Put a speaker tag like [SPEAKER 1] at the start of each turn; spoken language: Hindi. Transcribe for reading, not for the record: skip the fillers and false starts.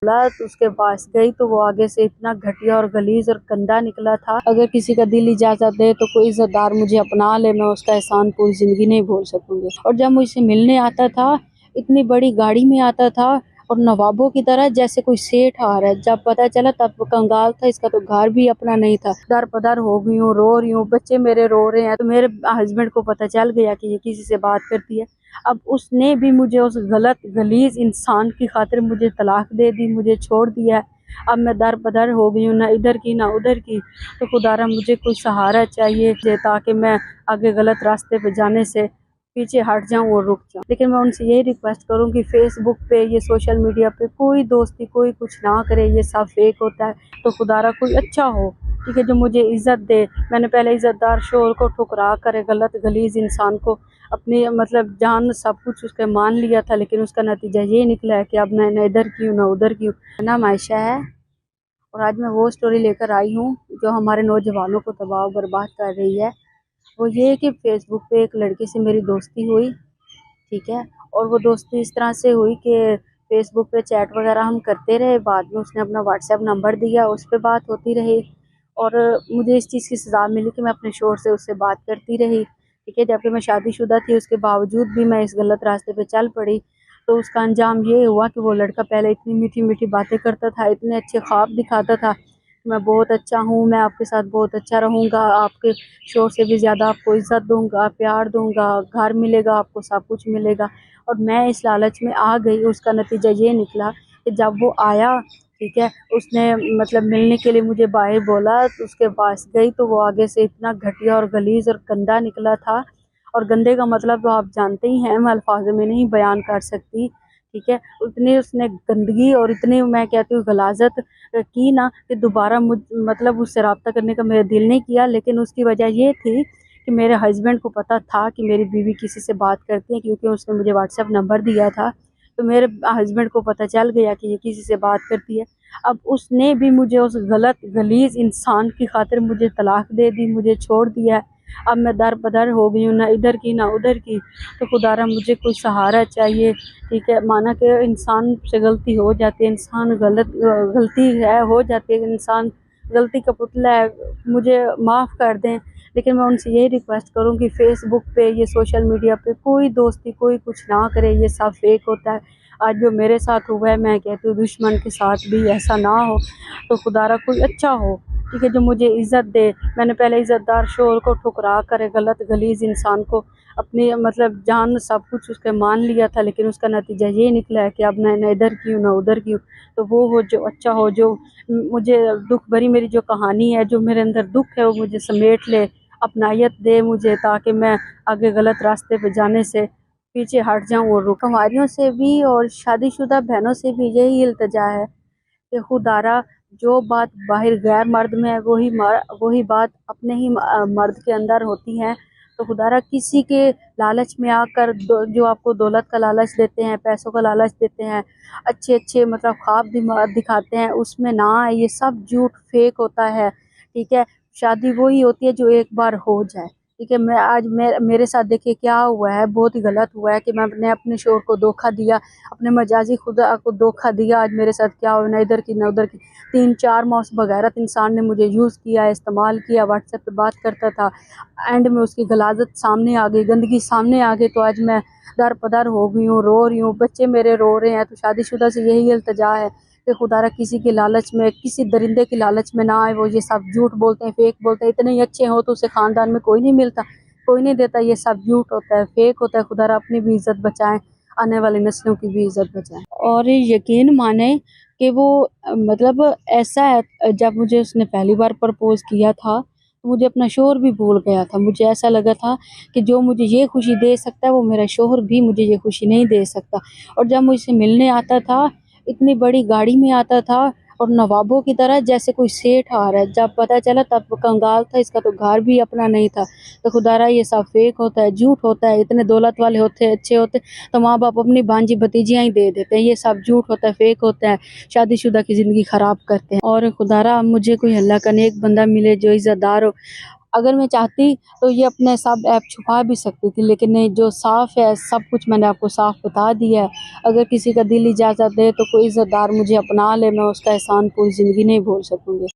[SPEAKER 1] बोला तो उसके पास गई तो वो आगे से इतना घटिया और गलीज और गंदा निकला था। अगर किसी का दिल इजाजत दे तो कोई इज्जतदार मुझे अपना ले, मैं उसका एहसान पूरी जिंदगी नहीं भूल सकूंगी। और जब मुझसे मिलने आता था इतनी बड़ी गाड़ी में आता था और नवाबों की तरह जैसे कोई सेठ आ रहा है। जब पता चला तब वो कंगाल था, इसका तो घर भी अपना नहीं था। दर पदर हो गई हूँ, रो रही हूँ, बच्चे मेरे रो रहे हैं। तो मेरे हस्बैंड को पता चल गया कि ये किसी से बात करती है। अब उसने भी मुझे उस गलत गलीज इंसान की खातिर मुझे तलाक दे दी, मुझे छोड़ दिया है। अब मैं दर बदर हो गई हूँ, ना इधर की ना उधर की। तो खुदारा मुझे कोई सहारा चाहिए ताकि मैं आगे गलत रास्ते पे जाने से पीछे हट जाऊं और रुक जाऊं। लेकिन मैं उनसे यही रिक्वेस्ट करूं कि फेसबुक पे, ये सोशल मीडिया पे कोई दोस्ती कोई कुछ ना करे, ये सब फेक होता है। तो खुदारा कोई अच्छा हो, ठीक है, जो मुझे इज्जत दे। मैंने पहले इज्जतदार शोर को ठुकरा कर गलत गलीज इंसान को अपनी मतलब जान सब कुछ उसके मान लिया था, लेकिन उसका नतीजा ये निकला है कि अब मैं न इधर की हूँ ना उधर की हूँ। मेरा नाम आयशा है और आज मैं वो स्टोरी लेकर आई हूँ जो हमारे नौजवानों को तबाह बर्बाद कर रही है। वो ये है कि फेसबुक पे एक लड़के से मेरी दोस्ती हुई, ठीक है। और वो दोस्ती इस तरह से हुई कि फेसबुक पे चैट वगैरह हम करते रहे। बाद में उसने अपना व्हाट्सएप नंबर दिया, उस पर बात होती रही। और मुझे इस चीज़ की सज़ा मिली कि मैं अपने शोर से उससे बात करती रही, ठीक है। जबकि मैं शादीशुदा थी, उसके बावजूद भी मैं इस गलत रास्ते पे चल पड़ी। तो उसका अंजाम ये हुआ कि वो लड़का पहले इतनी मीठी मीठी बातें करता था, इतने अच्छे ख्वाब दिखाता था, मैं बहुत अच्छा हूँ, मैं आपके साथ बहुत अच्छा रहूँगा, आपके शोर से भी ज़्यादा आपको इज़्ज़त दूँगा, प्यार दूँगा, घर मिलेगा, आपको सब कुछ मिलेगा। और मैं इस लालच में आ गई। उसका नतीजा ये निकला कि जब वो आया, ठीक है, उसने मतलब मिलने के लिए मुझे बाहर बोला तो उसके पास गई तो वो आगे से इतना घटिया और गलीज और गंदा निकला था। और गंदे का मतलब तो आप जानते ही हैं, मैं अल्फाजों में नहीं बयान कर सकती, ठीक है। उतनी उसने गंदगी और इतनी मैं कहती हूँ गलाजत की ना कि दोबारा मुझ मतलब उससे रब्ता करने का मेरा दिल नहीं किया। लेकिन उसकी वजह ये थी कि मेरे हस्बैंड को पता था कि मेरी बीवी किसी से बात करती है, क्योंकि उसने मुझे व्हाट्सएप नंबर दिया था। तो मेरे हस्बैंड को पता चल गया कि ये किसी से बात करती है। अब उसने भी मुझे उस गलत गलीज इंसान की खातिर मुझे तलाक दे दी, मुझे छोड़ दिया है। अब मैं दर बदर हो गई हूँ, ना इधर की ना उधर की। तो खुदारा मुझे कोई सहारा चाहिए, ठीक है। माना कि इंसान से गलती हो जाती है, इंसान गलती है, हो जाती है, इंसान गलती का पुतला है, मुझे माफ़ कर दें। लेकिन मैं उनसे यही रिक्वेस्ट करूँ कि फेसबुक पे, ये सोशल मीडिया पे कोई दोस्ती कोई कुछ ना करे, ये सब फेक होता है। आज जो मेरे साथ हुआ है, मैं कहती हूँ दुश्मन के साथ भी ऐसा ना हो। तो खुदारा कोई अच्छा हो, ठीक है, जो मुझे इज़्ज़त दे। मैंने पहले इज़्ज़तदार शोर को ठुकरा कर गलत गलीज इंसान को अपनी मतलब जान सब कुछ उसके मान लिया था, लेकिन उसका नतीजा ये निकला है कि अब मैं न इधर की हूँ ना उधर की हूँ। तो वो हो जो अच्छा हो, जो मुझे दुख भरी मेरी जो कहानी है, जो मेरे अंदर दुख है, वो मुझे समेट ले, अपनायत दे मुझे, ताकि मैं आगे गलत रास्ते पे जाने से पीछे हट जाऊँ और रुक। कुंवारियों से भी और शादीशुदा बहनों से भी यही इल्तिजा है कि खुदारा जो बात बाहर गैर मर्द में है, वही बात अपने ही मर्द के अंदर होती है। तो खुदारा किसी के लालच में आकर जो आपको दौलत का लालच देते हैं, पैसों का लालच देते हैं, अच्छे अच्छे मतलब ख्वाब दिखाते हैं, उसमें ना आए। ये सब झूठ फेक होता है, ठीक है। शादी वही होती है जो एक बार हो जाए, ठीक है। मैं आज मेरे साथ देखिए क्या हुआ है, बहुत ही गलत हुआ है कि मैंने अपने शोर को धोखा दिया, अपने मजाजी खुदा को धोखा दिया। आज मेरे साथ क्या हुआ, ना इधर की ना उधर की। 3-4 माह उस बगैरत इंसान ने मुझे यूज़ किया, इस्तेमाल किया, व्हाट्सएप पे बात करता था। एंड में उसकी गलाजत सामने आ गई, गंदगी सामने आ गई। तो आज मैं दर पदर हो गई हूँ, रो रही हूँ, बच्चे मेरे रो रहे हैं। तो शादीशुदा से यही इल्तिजा है कि खुदारा किसी के लालच में, किसी दरिंदे की लालच में ना आए। वो ये सब झूठ बोलते हैं, फेक बोलते हैं। इतने ही अच्छे हो तो उसे ख़ानदान में कोई नहीं मिलता, कोई नहीं देता। ये सब झूठ होता है, फेक होता है। खुदारा अपनी भी इज़्ज़त बचाएं, आने वाली नस्लों की भी इज़्ज़त बचाएं। और यकीन माने कि वो मतलब ऐसा है, जब मुझे उसने पहली बार प्रपोज़ किया था तो मुझे अपना शौहर भी भूल गया था। मुझे ऐसा लगा था कि जो मुझे ये खुशी दे सकता है, वो मेरा शौहर भी मुझे ये खुशी नहीं दे सकता। और जब मुझसे मिलने आता था, इतनी बड़ी गाड़ी में आता था और नवाबों की तरह जैसे कोई सेठ आ रहा है। जब पता चला तब वो कंगाल था, इसका तो घर भी अपना नहीं था। तो खुदारा ये सब फेक होता है, झूठ होता है। इतने दौलत वाले होते, अच्छे होते तो माँ बाप अपनी भांजी भतीजियाँ ही दे देते हैं। ये सब झूठ होता है, फेक होता है, शादीशुदा की ज़िंदगी ख़राब करते हैं। और खुदारा मुझे कोई अल्लाह का नेक बंदा मिले जो इज़्ज़तदार हो, अगर मैं चाहती तो ये अपने सब ऐप छुपा भी सकती थी, लेकिन नहीं, जो साफ़ है सब कुछ मैंने आपको साफ़ बता दिया है। अगर किसी का दिल इजाज़त दे तो कोई इज़्ज़तदार मुझे अपना ले, मैं उसका एहसान पूरी ज़िंदगी नहीं भूल सकूँगी।